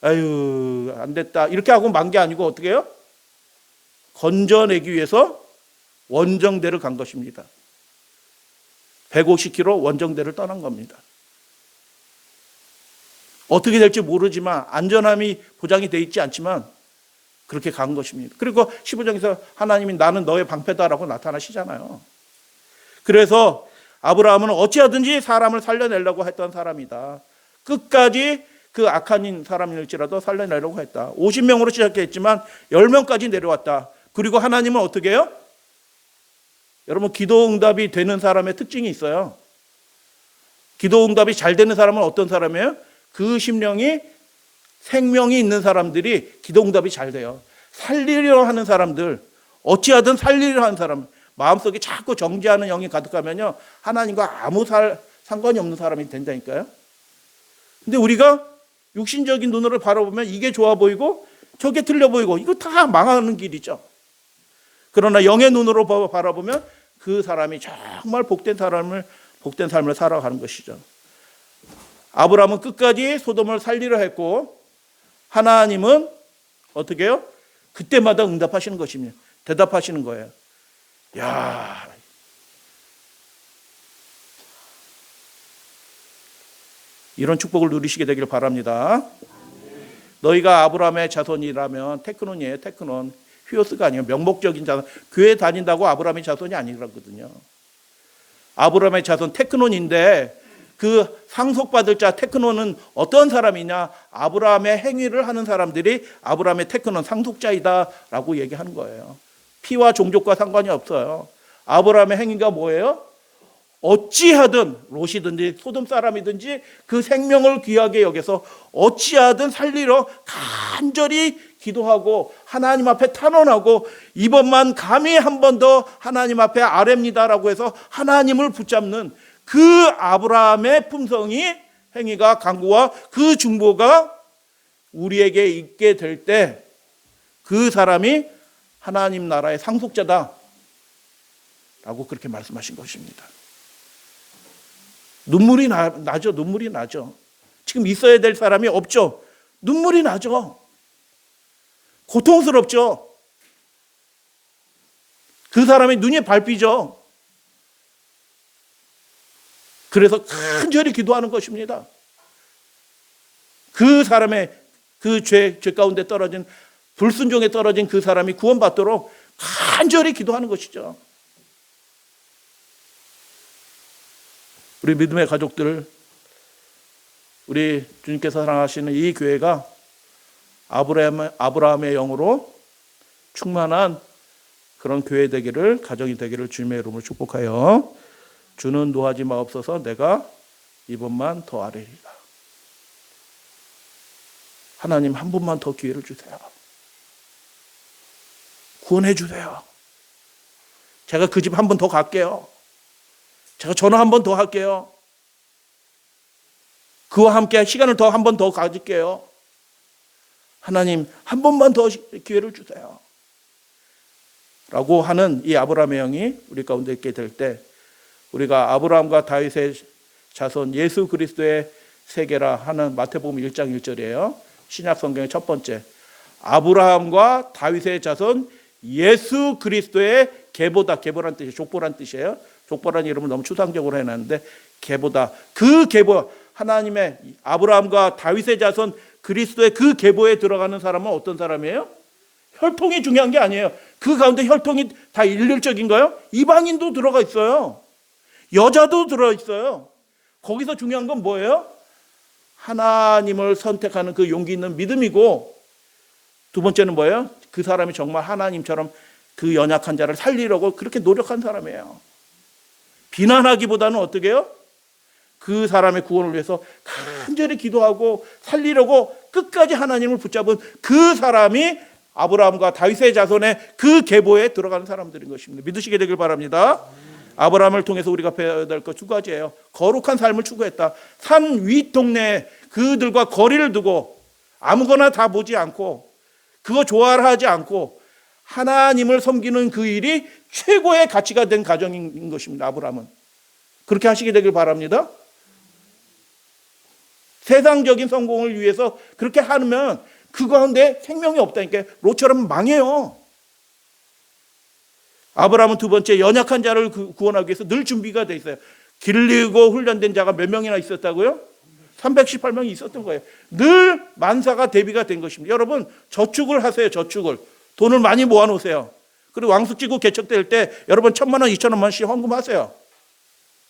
아유, 안 됐다. 이렇게 하고 만 게 아니고 어떻게 해요? 건져내기 위해서 원정대를 간 것입니다. 150km 원정대를 떠난 겁니다. 어떻게 될지 모르지만 안전함이 보장이 되어 있지 않지만 그렇게 간 것입니다. 그리고 15장에서 하나님이 나는 너의 방패다라고 나타나시잖아요. 그래서 아브라함은 어찌하든지 사람을 살려내려고 했던 사람이다. 끝까지 그 악한 사람일지라도 살려내려고 했다. 50명으로 시작했지만 10명까지 내려왔다. 그리고 하나님은 어떻게 해요? 여러분, 기도 응답이 되는 사람의 특징이 있어요. 기도 응답이 잘 되는 사람은 어떤 사람이에요? 그 심령이 생명이 있는 사람들이 기도 응답이 잘 돼요. 살리려 하는 사람들, 어찌하든 살리려 하는 사람, 마음속에 자꾸 정죄하는 영이 가득하면요, 하나님과 아무 상관이 없는 사람이 된다니까요. 근데 우리가 육신적인 눈으로 바라보면 이게 좋아 보이고 저게 틀려 보이고 이거 다 망하는 길이죠. 그러나 영의 눈으로 바라보면 그 사람이 정말 복된 삶을 살아가는 것이죠. 아브라함은 끝까지 소돔을 살리려 했고 하나님은 어떻게 해요? 그때마다 응답하시는 것입니다. 대답하시는 거예요. 야, 이런 축복을 누리시게 되길 바랍니다. 너희가 아브라함의 자손이라면, 테크논이에요. 테크논. 휘오스가 아니에요. 명목적인 자손. 교회 다닌다고 아브라함의 자손이 아니거든요. 아브라함의 자손 테크논인데 그 상속받을 자 테크논은 어떤 사람이냐? 아브라함의 행위를 하는 사람들이 아브라함의 테크논 상속자이다라고 얘기하는 거예요. 피와 종족과 상관이 없어요. 아브라함의 행위가 뭐예요? 어찌하든 롯이든지 소돔 사람이든지 그 생명을 귀하게 여겨서 어찌하든 살리러 간절히 기도하고 하나님 앞에 탄원하고 이번만 감히 한 번 더 하나님 앞에 아뢰입니다라고 해서 하나님을 붙잡는 그 아브라함의 품성이 행위가 강구와 그 중보가 우리에게 있게 될 때 그 사람이 하나님 나라의 상속자다 라고 그렇게 말씀하신 것입니다. 눈물이 나죠. 눈물이 나죠. 지금 있어야 될 사람이 없죠. 눈물이 나죠. 고통스럽죠. 그 사람의 눈이 밟히죠. 그래서 간절히 기도하는 것입니다. 그 사람의 그 죄 가운데 떨어진 불순종에 떨어진 그 사람이 구원받도록 간절히 기도하는 것이죠. 우리 믿음의 가족들, 우리 주님께서 사랑하시는 이 교회가 아브라함의 영으로 충만한 그런 교회 되기를, 가정이 되기를 주님의 이름으로 축복하여 주는 노하지 마옵소서. 내가 이번만 더 아뢰리라. 하나님 한 번만 더 기회를 주세요. 구원해 주세요. 제가 그 집 한 번 더 갈게요. 제가 전화 한 번 더 할게요. 그와 함께 시간을 더 한 번 더 가질게요. 하나님 한 번만 더 기회를 주세요. 라고 하는 이 아브라함의 영이 우리 가운데 있게 될 때 우리가 아브라함과 다윗의 자손 예수 그리스도의 세계라 하는 마태복음 1장 1절이에요. 신약 성경의 첫 번째. 아브라함과 다윗의 자손 예수 그리스도의 계보다. 계보란 뜻이에요. 족보란 뜻이에요. 족보라는 이름을 너무 추상적으로 해놨는데 계보다. 그 계보, 하나님의 아브라함과 다윗의 자손 그리스도의 그 계보에 들어가는 사람은 어떤 사람이에요? 혈통이 중요한 게 아니에요. 그 가운데 혈통이 다 일률적인가요? 이방인도 들어가 있어요. 여자도 들어있어요. 거기서 중요한 건 뭐예요? 하나님을 선택하는 그 용기 있는 믿음이고, 두 번째는 뭐예요? 그 사람이 정말 하나님처럼 그 연약한 자를 살리려고 그렇게 노력한 사람이에요. 비난하기보다는 어떻게 해요? 그 사람의 구원을 위해서 간절히 기도하고 살리려고 끝까지 하나님을 붙잡은 그 사람이 아브라함과 다윗의 자손의 그 계보에 들어가는 사람들인 것입니다. 믿으시게 되길 바랍니다. 아브라함을 통해서 우리가 배워야 될 것 두 가지예요. 거룩한 삶을 추구했다. 산 윗 동네에 그들과 거리를 두고 아무거나 다 보지 않고 그거 좋아라 하지 않고 하나님을 섬기는 그 일이 최고의 가치가 된 가정인 것입니다. 아브라함은. 그렇게 하시게 되길 바랍니다. 세상적인 성공을 위해서 그렇게 하면 그 가운데 생명이 없다니까. 롯처럼 망해요. 아브라함은 두 번째, 연약한 자를 구원하기 위해서 늘 준비가 돼 있어요. 길리고 훈련된 자가 몇 명이나 있었다고요? 318명이 있었던 거예요. 늘 만사가 대비가 된 것입니다. 여러분, 저축을 하세요. 저축을. 돈을 많이 모아놓으세요. 그리고 왕숙지구 개척될 때 여러분 1,000만 원, 2,000만 원씩 헌금하세요.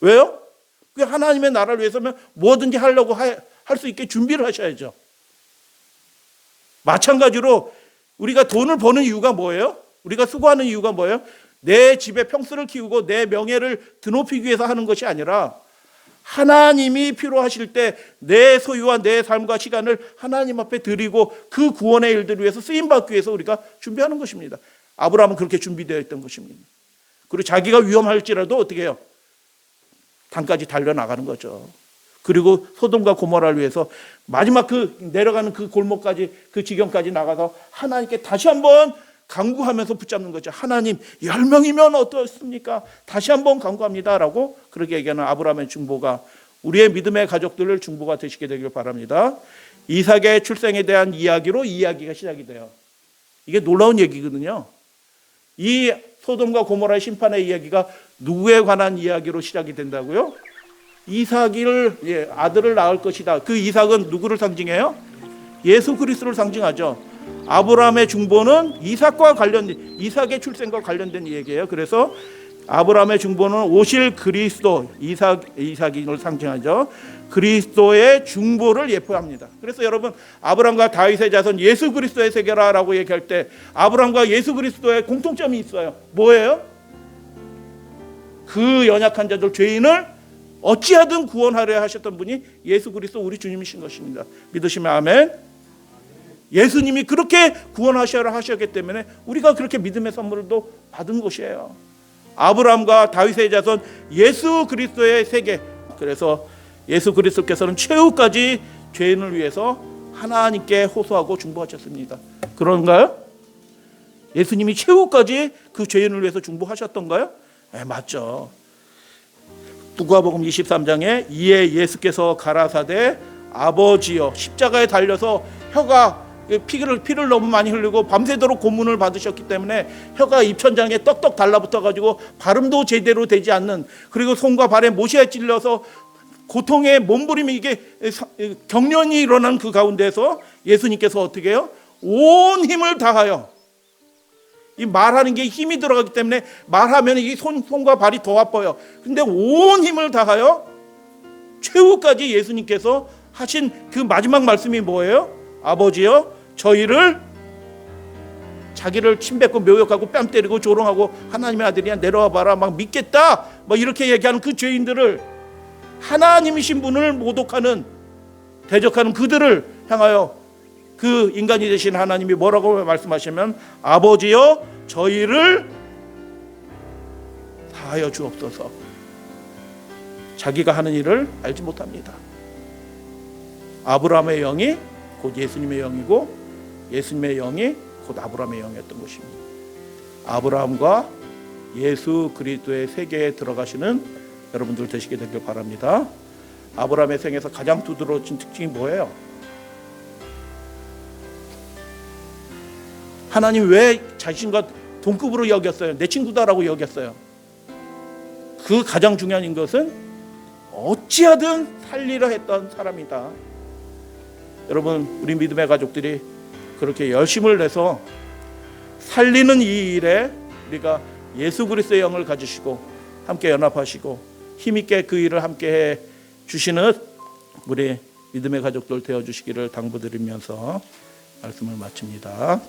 왜요? 그게 하나님의 나라를 위해서면 뭐든지 하려고 할 수 있게 준비를 하셔야죠. 마찬가지로 우리가 돈을 버는 이유가 뭐예요? 우리가 수고하는 이유가 뭐예요? 내 집에 평수를 키우고 내 명예를 드높이기 위해서 하는 것이 아니라 하나님이 필요하실 때 내 소유와 내 삶과 시간을 하나님 앞에 드리고 그 구원의 일들을 위해서 쓰임받기 위해서 우리가 준비하는 것입니다. 아브라함은 그렇게 준비되어 있던 것입니다. 그리고 자기가 위험할지라도 어떻게 해요? 단까지 달려나가는 거죠. 그리고 소돔과 고모라를 위해서 마지막 그 내려가는 그 골목까지, 그 지경까지 나가서 하나님께 다시 한번 간구하면서 붙잡는 거죠. 하나님, 10명이면 어떻습니까? 다시 한번 간구합니다. 라고 그렇게 얘기하는 아브라함의 중보가 우리의 믿음의 가족들을 중보가 되시게 되길 바랍니다. 이삭의 출생에 대한 이야기로 이야기가 시작이 돼요. 이게 놀라운 얘기거든요. 이 소돔과 고모라의 심판의 이야기가 누구에 관한 이야기로 시작이 된다고요? 이삭을, 아들을 낳을 것이다. 그 이삭은 누구를 상징해요? 예수 그리스도를 상징하죠. 아브라함의 중보는 이삭의 출생과 관련된 얘기예요. 그래서 아브라함의 중보는 오실 그리스도, 이삭을 상징하죠. 그리스도의 중보를 예표합니다. 그래서 여러분, 아브라함과 다윗의 자손 예수 그리스도의 세계라라고 얘기할 때 아브라함과 예수 그리스도의 공통점이 있어요. 뭐예요? 그 연약한 자들, 죄인을 어찌하든 구원하려 하셨던 분이 예수 그리스도 우리 주님이신 것입니다. 믿으시면 아멘. 예수님이 그렇게 구원하셔라 하셨기 때문에 우리가 그렇게 믿음의 선물도 받은 것이에요. 아브라함과 다윗의 자손 예수 그리스도의 세계. 그래서 예수 그리스도께서는 최후까지 죄인을 위해서 하나님께 호소하고 중보하셨습니다. 그런가요? 예수님이 최후까지 그 죄인을 위해서 중보하셨던가요? 네, 맞죠. 누가복음 23장에 이에 예수께서 가라사대 아버지여, 십자가에 달려서 혀가 피를 너무 많이 흘리고 밤새도록 고문을 받으셨기 때문에 혀가 입천장에 떡떡 달라붙어 가지고 발음도 제대로 되지 않는, 그리고 손과 발에 못에 찔려서 고통의 몸부림이 이게 경련이 일어난 그 가운데서 예수님께서 어떻게 해요? 온 힘을 다하여, 이 말하는 게 힘이 들어가기 때문에 말하면 이 손과 발이 더 아파요. 근데 온 힘을 다하여 최후까지 예수님께서 하신 그 마지막 말씀이 뭐예요? 아버지여, 저희를, 자기를 침뱉고 묘욕하고 뺨 때리고 조롱하고 하나님의 아들이야 내려와 봐라 막 믿겠다 막 이렇게 얘기하는 그 죄인들을, 하나님이신 분을 모독하는, 대적하는 그들을 향하여 그 인간이 되신 하나님이 뭐라고 말씀하시면 아버지여, 저희를 사하여 주옵소서. 자기가 하는 일을 알지 못합니다. 아브라함의 영이 곧 예수님의 영이고 예수님의 영이 곧 아브라함의 영이었던 것입니다. 아브라함과 예수 그리스도의 세계에 들어가시는 여러분들 되시게 되길 바랍니다. 아브라함의 생에서 가장 두드러진 특징이 뭐예요? 하나님 왜 자신과 동급으로 여겼어요? 내 친구다라고 여겼어요. 그 가장 중요한 것은 어찌하든 살리려 했던 사람이다. 여러분, 우리 믿음의 가족들이 그렇게 열심을 내서 살리는 이 일에 우리가 예수 그리스도의 영을 가지시고 함께 연합하시고 힘있게 그 일을 함께 해 주시는 우리 믿음의 가족들 되어주시기를 당부드리면서 말씀을 마칩니다.